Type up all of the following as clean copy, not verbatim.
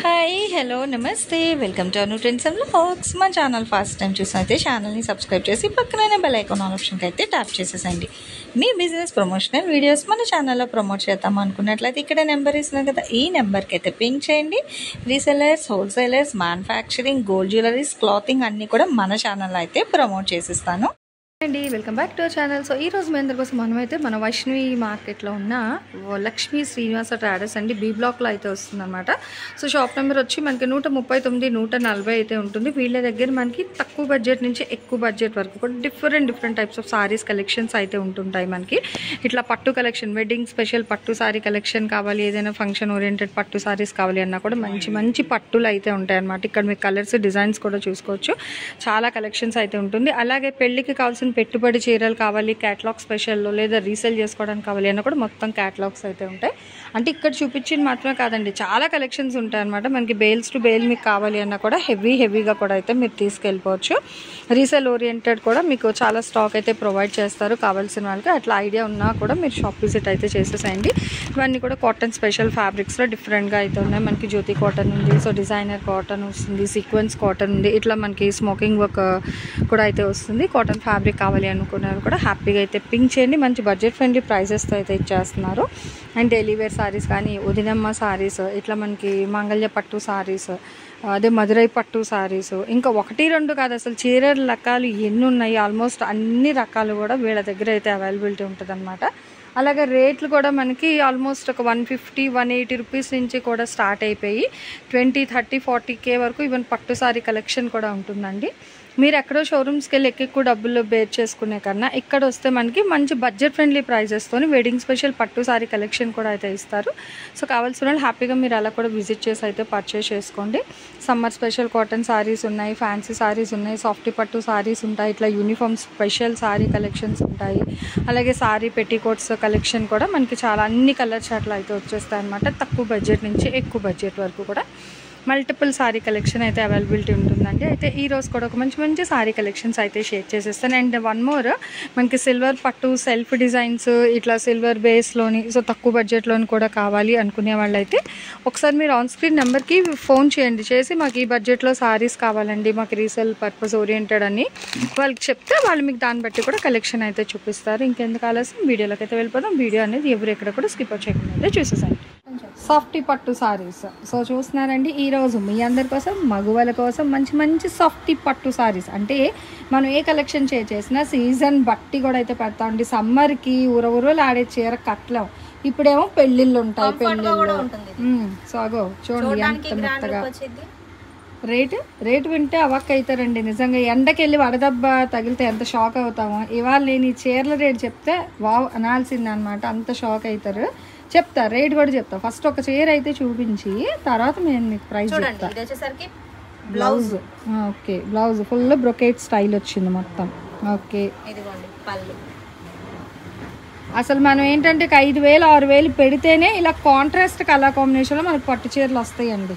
Hi hello నమస్తే welcome to Anu trends and vlogs. మా channel first time చూసినైతే ఛానల్ని subscribe చేసి పక్కనే బెల్ ఐకాన్ ఆప్షన్కి అయితే ట్యాప్ చేసేసండి. మీ బిజినెస్ ప్రమోషనల్ వీడియోస్ మన ఛానల్లో ప్రమోట్ చేద్దాం అనుకున్నట్లయితే ఇక్కడ నెంబర్ ఇస్తున్నాం కదా, ఈ నెంబర్కి అయితే పింక్ చేయండి. Resellers, wholesalers, manufacturing, gold jewelleries, clothing అన్నీ కూడా మన ఛానల్లో అయితే ప్రమోట్ చేసిస్తాను అండి. Welcome back to our channel. So ఈ రోజు మీ అందరి కోసం మనమైతే మన వైష్ణవి మార్కెట్లో ఉన్న లక్ష్మీ శ్రీనివాస ట్రేడర్స్ అండి, బి బ్లాక్లో అయితే వస్తుందన్నమాట. సో షాప్ నెంబర్ వచ్చి మనకి 139, 140 అయితే ఉంటుంది. వీళ్ళ దగ్గర మనకి తక్కువ బడ్జెట్ నుంచి ఎక్కువ బడ్జెట్ వరకు కూడా different types of saris collections అయితే ఉంటుంటాయి. మనకి ఇట్లా పట్టు కలెక్షన్, వెడ్డింగ్ స్పెషల్ పట్టు సారీ కలెక్షన్ కావాలి, ఏదైనా ఫంక్షన్ ఓరియంటెడ్ పట్టు సారీస్ కావాలి అన్నా కూడా మంచి పట్టులు అయితే ఉంటాయి అన్నమాట. ఇక్కడ మీకు కలర్స్, డిజైన్స్ కూడా చూసుకోవచ్చు. చాలా కలెక్షన్స్ అయితే ఉంటుంది. అలాగే పెళ్ళికి కావాల్సిన పెట్టుబడి చీరలు కావాలి, క్యాటలాగ్ స్పెషల్లో లేదా రీసేల్ చేసుకోవడానికి కావాలి అన్న కూడా మొత్తం క్యాటలాగ్స్ అయితే ఉంటాయి. అంటే ఇక్కడ చూపించింది మాత్రమే కాదండి, చాలా కలెక్షన్స్ ఉంటాయి అనమాట. మనకి బేల్స్ టు బేల్ మీకు కావాలి అన్న కూడా హెవీగా కూడా అయితే మీరు తీసుకెళ్ళిపోవచ్చు. రీసేల్ ఓరియంటెడ్ కూడా మీకు చాలా స్టాక్ అయితే ప్రొవైడ్ చేస్తారు కావాల్సిన వాళ్ళకి. అట్లా ఐడియా ఉన్నా కూడా మీరు షాప్ విజిట్ అయితే చేసేసేయండి. ఇవన్నీ కూడా కాటన్ స్పెషల్ ఫ్యాబ్రిక్స్లో డిఫరెంట్గా అయితే ఉన్నాయి. మనకి జ్యోతి కాటన్ ఉంది, సో డిజైనర్ కాటన్ వస్తుంది, సీక్వెన్స్ కాటన్ ఉంది, ఇట్లా మనకి స్మోకింగ్ వర్క్ కూడా అయితే వస్తుంది. కాటన్ ఫ్యాబ్రిక్ కావాలి అనుకున్నారు కూడా హ్యాపీగా అయితే పింక్ చేయండి. మంచి బడ్జెట్ ఫ్రెండ్లీ ప్రైజెస్తో అయితే ఇచ్చేస్తున్నారు. అండ్ డైలీ వేర్ సారీస్ కానీ, ఉదినమ్మ సారీస్, ఇట్లా మనకి మంగళ్య పట్టు సారీస్, అదే మధురై పట్టు సారీస్, ఇంకా 1-2 కాదు అసలు చీరల రకాలు ఎన్ని ఉన్నాయి, ఆల్మోస్ట్ అన్ని రకాలు కూడా వీళ్ళ దగ్గర అయితే అవైలబిలిటీ ఉంటుంది అనమాట. అలాగే రేట్లు కూడా మనకి ఆల్మోస్ట్ ఒక 150, 180 రూపీస్ నుంచి కూడా స్టార్ట్ అయిపోయి 20, 30, 40K వరకు ఈవెన్ పట్టు సారీ కలెక్షన్ కూడా ఉంటుందండి. మీరు ఎక్కడో షోరూమ్స్కి వెళ్ళి ఎక్కువ డబ్బులు బేర్ చేసుకునే కన్నా ఇక్కడ వస్తే మనకి మంచి బడ్జెట్ ఫ్రెండ్లీ ప్రైజెస్తో వెడ్డింగ్ స్పెషల్ పట్టు సారీ కలెక్షన్ కూడా అయితే ఇస్తారు. సో కావాల్సిన వాళ్ళు హ్యాపీగా మీరు అలా కూడా విజిట్ చేసి అయితే పర్చేస్ చేసుకోండి. సమ్మర్ స్పెషల్ కాటన్ సారీస్ ఉన్నాయి, ఫ్యాన్సీ సారీస్ ఉన్నాయి, సాఫ్టీ పట్టు సారీస్ ఉంటాయి, ఇట్లా యూనిఫామ్ స్పెషల్ సారీ కలెక్షన్స్ ఉంటాయి. అలాగే సారీ పెట్టికోట్స్ కలెక్షన్ కూడా మనకి చాలా అన్ని కలర్ చార్ట్లు అయితే వచ్చేస్తాయి అన్నమాట. తక్కువ బడ్జెట్ నుంచి ఎక్కువ బడ్జెట్ వరకు కూడా మల్టిపుల్ సారీ కలెక్షన్ అయితే అవైలబిలిటీ ఉంటుందండి. అయితే ఈరోజు కూడా ఒక మంచి సారీ కలెక్షన్స్ అయితే షేర్ చేసేస్తాను. అండ్ వన్ మోర్, మనకి సిల్వర్ పట్టు సెల్ఫ్ డిజైన్స్, ఇట్లా సిల్వర్ బేస్లోని, సో తక్కువ బడ్జెట్లోని కూడా కావాలి అనుకునే వాళ్ళైతే ఒకసారి మీరు ఆన్ స్క్రీన్ నెంబర్కి ఫోన్ చేసి మాకు ఈ బడ్జెట్లో సారీస్ కావాలండి, మాకు రీసేల్ పర్పస్ ఓరియంటెడ్ అని వాళ్ళకి చెప్తే వాళ్ళు మీకు దాన్ని బట్టి కూడా కలెక్షన్ అయితే చూపిస్తారు. ఇంకెందుకు ఆలస్యం, వీడియోలోకి అయితే వెళ్ళిపోదాం. వీడియో అనేది ఎవరు ఎక్కడ కూడా స్కిప్ చేయకుండా అయితే చూసేసండి. సాఫ్టీ పట్టు సారీస్, సో చూస్తున్నారండి ఈరోజు మీ అందరి కోసం, మగువల కోసం మంచి సాఫ్టీ పట్టు సారీస్. అంటే మనం ఏ కలెక్షన్ చేసినా సీజన్ బట్టి కూడా అయితే పెడతామండి. సమ్మర్కి ఊరలు ఆడే చీర కట్టలేం, ఇప్పుడేమో పెళ్ళిళ్ళు ఉంటాయి, పెళ్ళిళ్ళు. సో అగో చూడండి ఎంత మెత్తగా. రేటు వింటే అవక్క అవుతారండి నిజంగా. ఎండకి వెళ్ళి వడదెబ్బ తగిలితే ఎంత షాక్ అవుతామో, ఇవాళ నేను ఈ చీరల రేటు చెప్తే వావ్ అనాల్సింది అనమాట, అంత షాక్ అవుతారు. చెప్తా, రేట్ కూడా చెప్తా. ఫస్ట్ ఒక చీర అయితే చూపించి తర్వాత నేను మీకు ప్రైస్ చెప్తా. Blouse, okay, blouse full brocade style వచ్చింది మొత్తం. ఓకే, అసలు మనం ఏంటంటే 5,000, 6,000 పెడితేనే ఇలా కాంట్రాస్ట్ కలర్ కాంబినేషన్లో మనకు పట్టు చీరలు వస్తాయండి.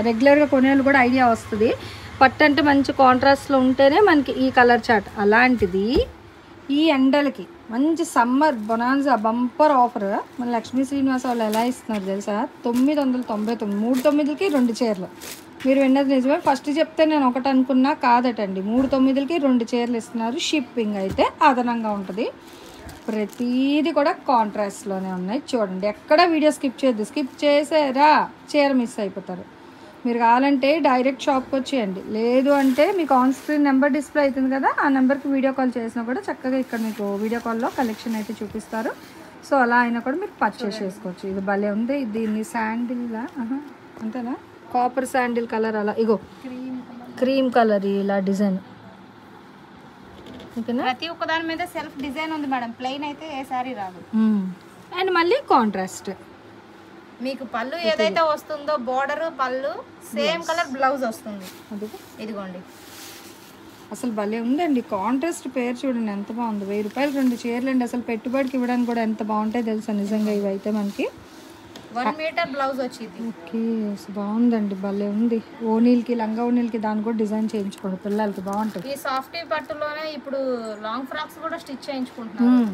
రెగ్యులర్గా కొనేళ్ళు కూడా ఐడియా వస్తుంది. పట్టు అంటే మంచి కాంట్రాస్ట్లో ఉంటేనే మనకి ఈ కలర్ చార్ట్. అలాంటిది ఈ ఎండలకి మంచి సమ్మర్ బొనాన్జా బంపర్ ఆఫర్ మన లక్ష్మీ శ్రీనివాస వాళ్ళు ఎలా ఇస్తున్నారు తెలుసా? 999, 3/9కి 2 చీరలు. మీరు విన్నది నిజమే, ఫస్ట్ చెప్తే నేను ఒకటి అనుకున్నా, కాదటండి, 3/9కి 2 చీరలు ఇస్తున్నారు. షిప్పింగ్ అయితే అదనంగా ఉంటుంది. ప్రతిదీ కూడా కాంట్రాస్ట్లోనే ఉన్నాయి. చూడండి, ఎక్కడ వీడియో స్కిప్ చేయొద్దు. స్కిప్ చేసారా చీర మిస్ అయిపోతారు. మీరు కావాలంటే డైరెక్ట్ షాప్కి వచ్చేయండి, లేదు అంటే మీకు ఆన్ స్క్రీన్ నెంబర్ డిస్ప్లే అవుతుంది కదా, ఆ నెంబర్కి వీడియో కాల్ చేసినా కూడా చక్కగా ఇక్కడ మీకు వీడియో కాల్లో కలెక్షన్ అయితే చూపిస్తారు. సో అలా అయినా కూడా మీరు పర్చేస్ చేసుకోవచ్చు. ఇది భలే ఉంది. దీన్ని శాండిల్లా అంతేనా, కాపర్ శాండిల్ కలర్, అలా ఇగో క్రీమ్ కలర్ ఇలా డిజైన్. ప్రతి ఒక్క దాని మీద సెల్ఫ్ డిజైన్ ఉంది మేడం, ప్లెయిన్ అయితే ఏ సారీ రాదు. అండ్ మళ్ళీ కాంట్రాస్ట్ మీకు పళ్ళు ఏదైతే వస్తుందో బోర్డర్ పళ్ళు సేమ్ కలర్ బ్లౌజ్ వస్తుంది. ఇదిగోండి, అసలు భలే ఉందండి. కాంట్రాస్ట్ పేరు చూడండి ఎంత బాగుంది. 1000 రూపాయలు 2 చీరలు అండి. అసలు పెట్టుబడికి ఇవ్వడానికి కూడా ఎంత బాగుంటాయి తెలుసా నిజంగా. ఇవైతే మనకి 1 మీటర్ బ్లౌజ్ వచ్చింది. ఓకే, బాగుందండి, భలే ఉంది. ఓనీలకి, లంగా ఓనీలకి దాన్ని కూడా డిజైన్ చేయించుకోండి, పిల్లలకి బాగుంటుంది. ఈ సాఫ్టీ పట్టులోనే ఇప్పుడు లాంగ్ ఫ్రాక్స్ కూడా స్టిచ్ చేయించుకుంటున్నారు.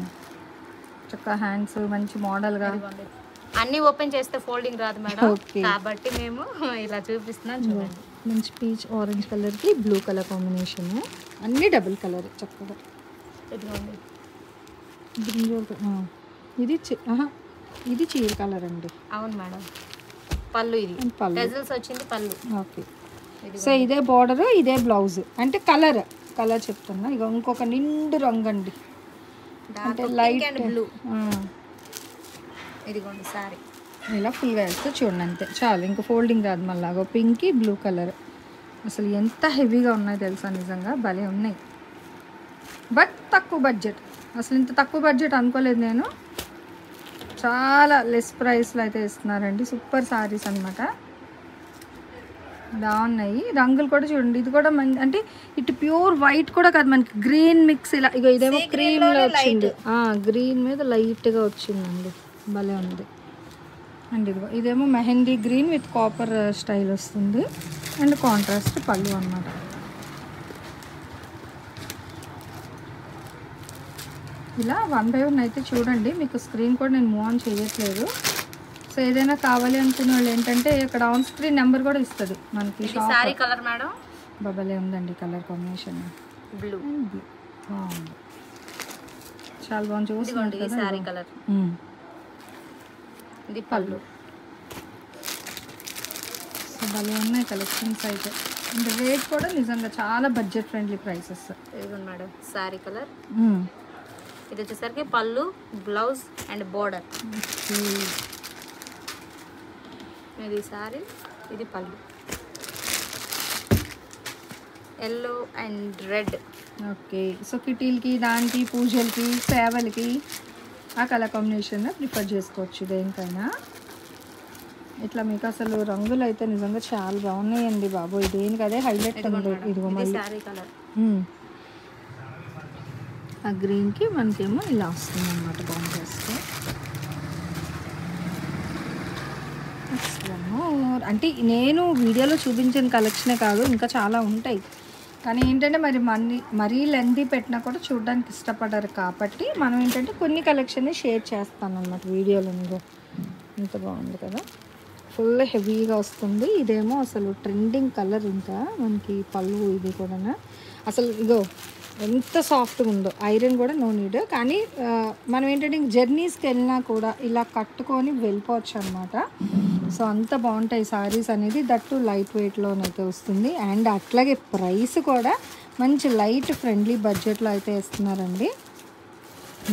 చక్కగా హ్యాండ్స్ మంచి మోడల్గా. అన్ని ఓపెన్ చేస్తే ఫోల్డింగ్ రాదు మేడం, కాబట్టి మేము ఇలా చూపిస్తున్నాం చూడండి. మంచి పీచ్ ఆరెంజ్ కలర్కి బ్లూ కలర్ కాంబినేషన్, అన్నీ డబుల్ కలర్ చక్కగా. ఇదిగోండి ఇది చీర కలర్ అండి. అవును మేడం. పళ్ళు ఇది టెజల్స్ వచ్చింది పళ్ళు. ఓకే. సో ఇదే బార్డర్, ఇదే బ్లౌజ్. అంటే కలర్ చెప్తున్నా. ఇక ఇంకొక నిండు రంగు అండి, అంటే లైట్ అండ్ బ్లూ. ఇదిగోండి సారీ ఇలా ఫుల్గా వేస్తే చూడండి, అంతే చాలు. ఇంకా ఫోల్డింగ్ రాదు. మళ్ళీ పింక్ బ్లూ కలర్. అసలు ఎంత హెవీగా ఉన్నాయి తెలుసా, నిజంగా భలే ఉన్నాయి. బట్ తక్కువ బడ్జెట్. అసలు ఇంత తక్కువ బడ్జెట్ అనుకోలేదు నేను. చాలా లెస్ ప్రైస్లో అయితే ఇస్తున్నారండి. సూపర్ సారీస్ అనమాట, బాగున్నాయి. రంగులు కూడా చూడండి. ఇది కూడా అంటే ఇటు ప్యూర్ వైట్ కూడా కాదు, మనకి గ్రీన్ మిక్స్. ఇలా ఇక ఇదేమో క్రీమ్లో వచ్చింది, గ్రీన్ మీద లైట్గా వచ్చిందండి, భలే ఉంది. అండ్ ఇదేమో mehndi green with copper style వస్తుంది. అండ్ కాంట్రాస్ట్ పళ్ళు అన్నమాట. ఇలా 1 by 1 అయితే చూడండి. మీకు స్క్రీన్ కూడా నేను మూవ్ ఆన్ చేయట్లేదు. సో ఏదైనా కావాలి అనుకునే వాళ్ళు ఏంటంటే ఇక్కడ ఆన్ స్క్రీన్ నెంబర్ కూడా ఇస్తుంది మనకి. సారీ కలర్ మేడం బబలే ఉందండి, కలర్ కాంబినేషన్ బ్లూ. చాలా బాగుంది. చూసుకోండి సారీ కలర్. ఇది పళ్ళు. సో భలే ఉన్నాయి కలెక్షన్స్ అయితే. అండ్ రేట్ కూడా నిజంగా చాలా బడ్జెట్ ఫ్రెండ్లీ ప్రైసెస్. ఇదిగోండి మేడం సారీ కలర్. ఇది వచ్చేసరికి పళ్ళు, బ్లౌజ్ అండ్ బోర్డర్. ఇది సారీ, ఇది పళ్ళు. Yellow and red. Okay. So కిటీలకి, దానికి, పూజలకి, సేవలకి ఆ కలర్ కాంబినేషన్ ప్రిఫర్ చేసుకోవచ్చు దేనికైనా. ఇట్లా మీకు అసలు రంగులు అయితే నిజంగా చాలా బాగున్నాయండి బాబు. దేనికి అదే హైలైట్ ఉంది. ఇదిగో మళ్ళీ సారీ కలర్. ఆ గ్రీన్కి మనకేమో ఇలా వస్తుంది అన్నమాట కాంట్రాస్ట్. అంటే నేను వీడియోలో చూపించిన కలెక్షనే కాదు, ఇంకా చాలా ఉంటాయి. కానీ ఏంటంటే మరీ లెంతీ పెట్టినా కూడా చూడడానికి ఇష్టపడరు, కాబట్టి మనం ఏంటంటే కొన్ని కలెక్షన్ షేర్ చేస్తాను అన్నమాట వీడియోలో. మీకు ఇంత బాగుంది కదా, ఫుల్ హెవీగా వస్తుంది. ఇదేమో అసలు ట్రెండింగ్ కలర్. ఇంకా మనకి పళ్ళు ఇది కూడా అసలు ఇగో ఎంత సాఫ్ట్గా ఉందో. ఐరన్ కూడా నో నీడ్. కానీ మనం ఏంటంటే జర్నీస్కి వెళ్ళినా కూడా ఇలా కట్టుకొని వెళ్ళిపోవచ్చు అనమాట. సో అంత బాగుంటాయి సారీస్ అనేది. దట్టు లైట్ వెయిట్లోనైతే వస్తుంది. అండ్ అట్లాగే ప్రైస్ కూడా మంచి లైట్ ఫ్రెండ్లీ బడ్జెట్లో అయితే ఇస్తున్నారండి.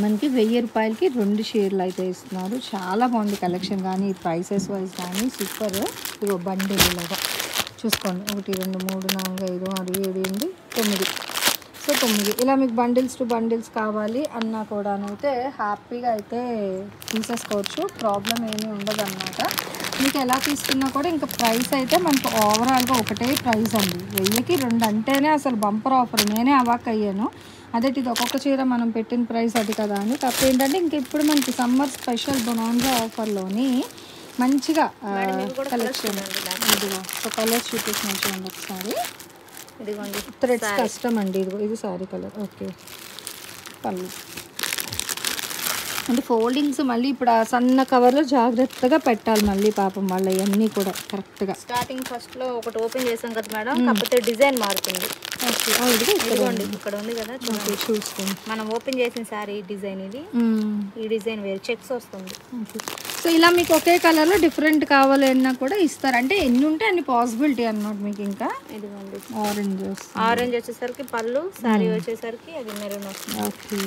మనకి 1000 రూపాయలకి 2 చీరలు అయితే ఇస్తున్నారు. చాలా బాగుంది కలెక్షన్, కానీ ప్రైసెస్ వైజ్ కానీ సూపర్. ఇగో బండిల్ ఇలాగా చూసుకోండి. 1 2 3 4 5 6 7 8 9. సో 9 ఇలా మీకు బండిల్స్ టు బండిల్స్ కావాలి అన్నా కూడానైతే హ్యాపీగా అయితే తీసేసుకోవచ్చు. ప్రాబ్లం ఏమీ ఉండదు అన్నమాట. మీకు ఎలా తీసుకున్నా కూడా ఇంకా ప్రైస్ అయితే మనకు ఓవరాల్గా ఒకటే ప్రైస్ అండి. 1000కి 2 అంటేనే అసలు బంపర్ ఆఫర్. నేనే అవాక్ అయ్యాను. అదే ఇది ఒక్కొక్క చీర మనం పెట్టిన ప్రైస్ అది కదా అని. కాకపోతే ఏంటంటే ఇంక ఇప్పుడు మనకి సమ్మర్ స్పెషల్ బొనాన్జా ఆఫర్లోని మంచిగా కలెక్షన్. ఇదిగో సో కలర్స్ చూపించిన చూడండి ఒకసారి. ఇదిగోండి థ్రెడ్స్ కష్టం అండి. ఇదిగో ఇది సారీ కలర్. ఓకే. పళ్ళు అంటే ఫోల్డింగ్స్ మళ్ళీ ఇప్పుడు ఆ సన్న కవర్లో జాగ్రత్తగా పెట్టాలి మళ్ళీ పాపం వాళ్ళు అవన్నీ కూడా కరెక్ట్గా. స్టార్టింగ్ ఫస్ట్లో ఒకటి ఓపెన్ చేసాం కదా మేడం, కాకపోతే డిజైన్ మారుతుంది. ఇదిగోండి ఇక్కడ ఉంది కదా చూసుకోండి. మనం ఓపెన్ చేసిన సారీ డిజైన్ ఇది. ఈ డిజైన్ వేరు చెక్స్ వస్తుంది. సో ఇలా మీకు ఒకే కలర్లో డిఫరెంట్ కావాలన్నా కూడా ఇస్తారు. అంటే ఎన్ని ఉంటే అన్ని పాసిబిలిటీ అన్నమాట మీకు. ఇంకా ఇదిగోండి ఆరెంజ్ వచ్చేసరికి పళ్ళు, సారీ వచ్చేసరికి అది మెరూన్ వస్తుంది. ఓకే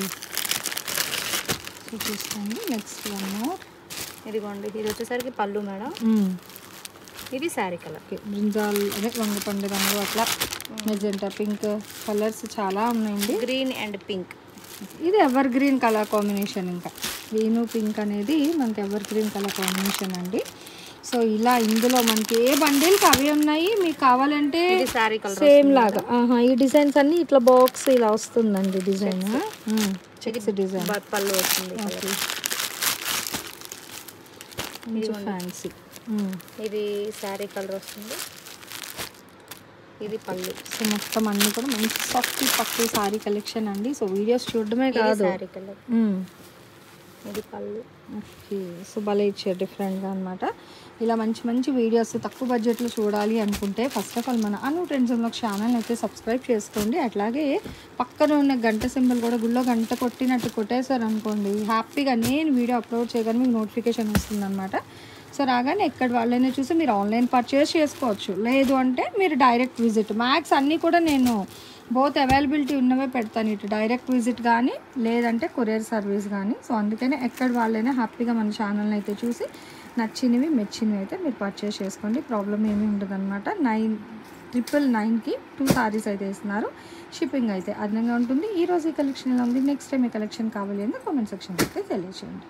చూసుకోండి. Next one more. ఇదిగోండి ఇది వచ్చేసరికి పళ్ళు మేడం. ఇది శారీ కలర్. బ్రింజాల్ అదే వంగపండు రంగు అట్లా మెజెంటా పింక్ కలర్స్ చాలా ఉన్నాయండి. Green and pink. ఇది ఎవర్ గ్రీన్ కలర్ కాంబినేషన్. ఇంకా గ్రీన్ పింక్ అనేది మనకి ఎవర్ గ్రీన్ కలర్ కాంబినేషన్ అండి. సో ఇలా ఇందులో మనకి ఏ బండిల్కి అవి ఉన్నాయి. మీకు కావాలంటే శారీ కలర్ సేమ్ లాగా ఈ డిజైన్స్ అన్ని ఇట్లా బాక్స్ ఇలా వస్తుందండి డిజైన్. చెక్స్ డిజైన్ పళ్ళు వస్తుంది. ఫ్యాన్సీ. ఇది శారీ కలర్ వస్తుంది. ఇది పళ్ళు. సో మొత్తం అన్ని కూడా మంచి సాఫ్ట్ పక్కి సారీ కలెక్షన్ అండి. సో వీడియోస్ చూడడమే కాదు, శారీ కలర్. ఇది పళ్ళు. ఓకే, సో భలే ఇచ్చారు డిఫరెంట్గా అనమాట. ఇలా మంచి మంచి వీడియోస్ తక్కువ బడ్జెట్లో చూడాలి అనుకుంటే ఫస్ట్ ఆఫ్ ఆల్ మన అను ట్రెండ్స్ వ్లాగ్స్ ఛానల్ని అయితే సబ్స్క్రైబ్ చేసుకోండి. అట్లాగే పక్కన ఉన్న గంట సింబల్ కూడా గుళ్ళో గంట కొట్టినట్టు కొట్టేశారు అనుకోండి, హ్యాపీగా నేను వీడియో అప్లోడ్ చేయగానే మీకు నోటిఫికేషన్ వస్తుందన్నమాట. సో రాగానే ఎక్కడ వాళ్ళైనా చూసి మీరు ఆన్లైన్ పర్చేస్ చేసుకోవచ్చు. లేదు అంటే మీరు డైరెక్ట్ విజిట్, మ్యాక్స్ అన్నీ కూడా నేను బోత్ అవైలబిలిటీ ఉన్నవే పెడతాను. ఇటు డైరెక్ట్ విజిట్ కానీ లేదంటే కొరియర్ సర్వీస్ కానీ. సో అందుకనే ఎక్కడ వాళ్ళైనా హ్యాపీగా మన ఛానల్ని అయితే చూసి నచ్చినవి మెచ్చినవి అయితే మీరు పర్చేస్ చేసుకోండి. ప్రాబ్లం ఏమీ ఉండదు అనమాట. 999కి 2 సారీస్ అయితే ఇస్తున్నారు. షిప్పింగ్ అయితే అదనంగా ఉంటుంది. ఈరోజు ఈ కలెక్షన్ ఎలా ఉంది, నెక్స్ట్ టైం ఈ కలెక్షన్ కావాలి అని కామెంట్ సెక్షన్ అయితే తెలియజేయండి.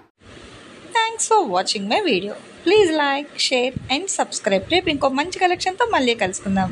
Thanks for watching my video. Please like, share and subscribe. రేపు ఇంకో మంచి కలెక్షన్తో మళ్ళీ కలుసుకుందాం.